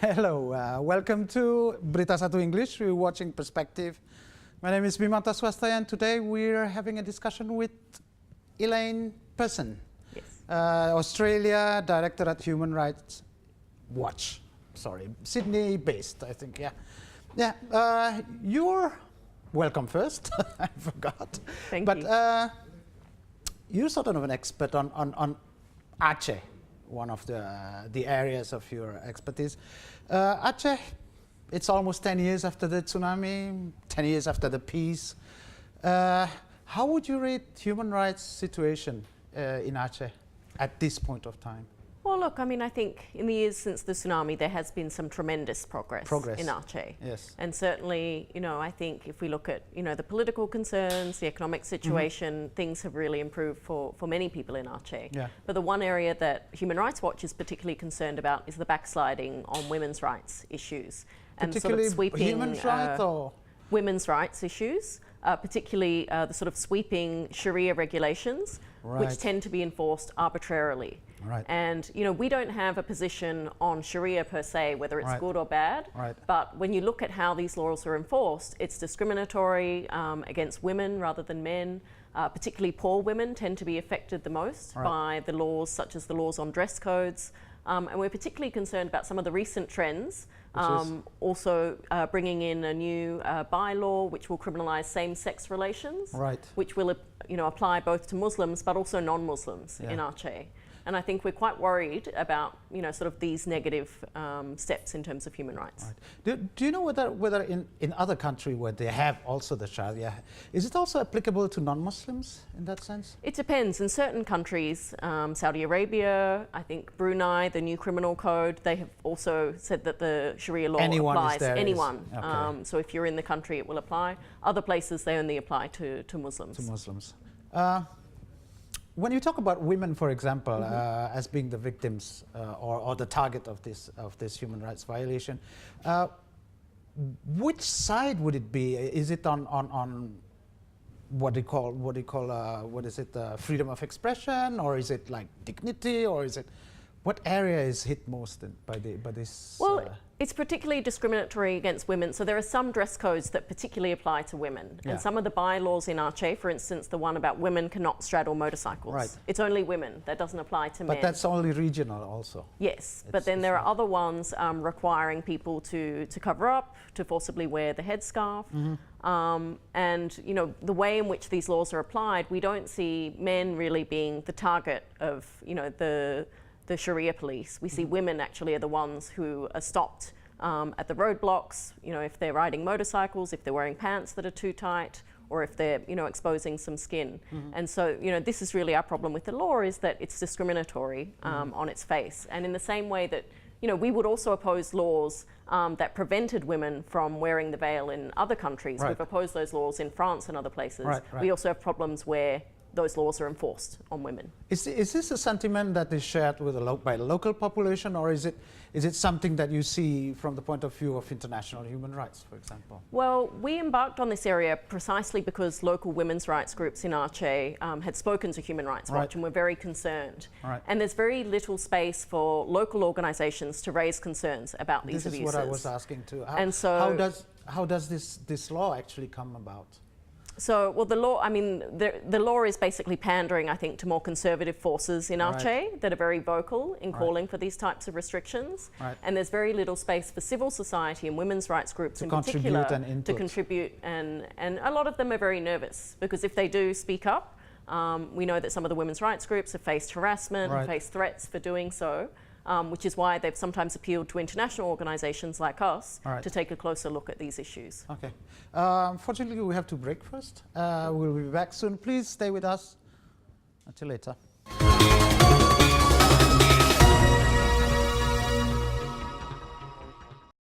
Hello, welcome to Berita Satu English. We're watching Perspective. My name is Bhimanto, Suwastoyo, and today we're having a discussion with Elaine Pearson, Australia Director at Human Rights Watch. Sorry, Sydney-based, I think. You're welcome first. I forgot. Thank you. But you're sort of an expert on Aceh, one of the areas of your expertise. Aceh, it's almost 10 years after the tsunami, 10 years after the peace. How would you rate human rights situation in Aceh at this point of time? Well, look, I mean, I think in the years since the tsunami, there has been some tremendous progress in Aceh. Yes. And certainly, I think if we look at, the political concerns, the economic situation, things have really improved for many people in Aceh. Yeah. But the one area that Human Rights Watch is particularly concerned about is the backsliding on women's rights issues. And Particularly sort of sweeping human rights or? Women's rights issues, particularly the sort of sweeping Sharia regulations, which tend to be enforced arbitrarily. Right. And we don't have a position on Sharia per se, whether it's good or bad. Right. But when you look at how these laws are enforced, it's discriminatory against women rather than men. Particularly poor women tend to be affected the most by the laws, such as the laws on dress codes. And we're particularly concerned about some of the recent trends. Also bringing in a new bylaw which will criminalise same-sex relations, which will apply both to Muslims but also non-Muslims in Aceh. And I think we're quite worried about sort of these negative steps in terms of human rights. Right. Do you know whether in other countries where they have also the Sharia, is it also applicable to non-Muslims in that sense? It depends. In certain countries, Saudi Arabia, I think Brunei, the new criminal code, they have also said that the Sharia law applies to anyone. Okay. So if you're in the country, it will apply. Other places, they only apply to Muslims. To Muslims. When you talk about women, for example, as being the victims or the target of this human rights violation, which side would it be? Is it on what is it, freedom of expression, or is it like dignity, or is it what area is hit most by this? Well, it's particularly discriminatory against women. So there are some dress codes that particularly apply to women. And some of the bylaws in Aceh, for instance, the one about women cannot straddle motorcycles. Right. It's only women. That doesn't apply to men. But that's only regional also. Yes. But then there are other ones requiring people to cover up, to forcibly wear the headscarf. And, the way in which these laws are applied, we don't see men really being the target of, the Sharia police. We see women actually are the ones who are stopped at the roadblocks, if they're riding motorcycles, if they're wearing pants that are too tight, or if they're, exposing some skin. And so, this is really our problem with the law, is that it's discriminatory on its face. And in the same way that, we would also oppose laws that prevented women from wearing the veil in other countries. We've opposed those laws in France and other places. We also have problems where those laws are enforced on women. Is this a sentiment that is shared with by the local population, or is it something that you see from the point of view of international human rights, for example? Well, we embarked on this area precisely because local women's rights groups in Aceh had spoken to Human Rights Watch and were very concerned. And there's very little space for local organisations to raise concerns about these abuses. This is what I was asking too. How does this law actually come about? So, well, the law, the law is basically pandering, I think, to more conservative forces in Aceh that are very vocal in calling for these types of restrictions. And there's very little space for civil society and women's rights groups in particular to contribute. And a lot of them are very nervous because if they do speak up, we know that some of the women's rights groups have faced harassment, faced threats for doing so. Which is why they've sometimes appealed to international organisations like us to take a closer look at these issues. Okay. Unfortunately, we have to break first. We'll be back soon. Please stay with us. Until later.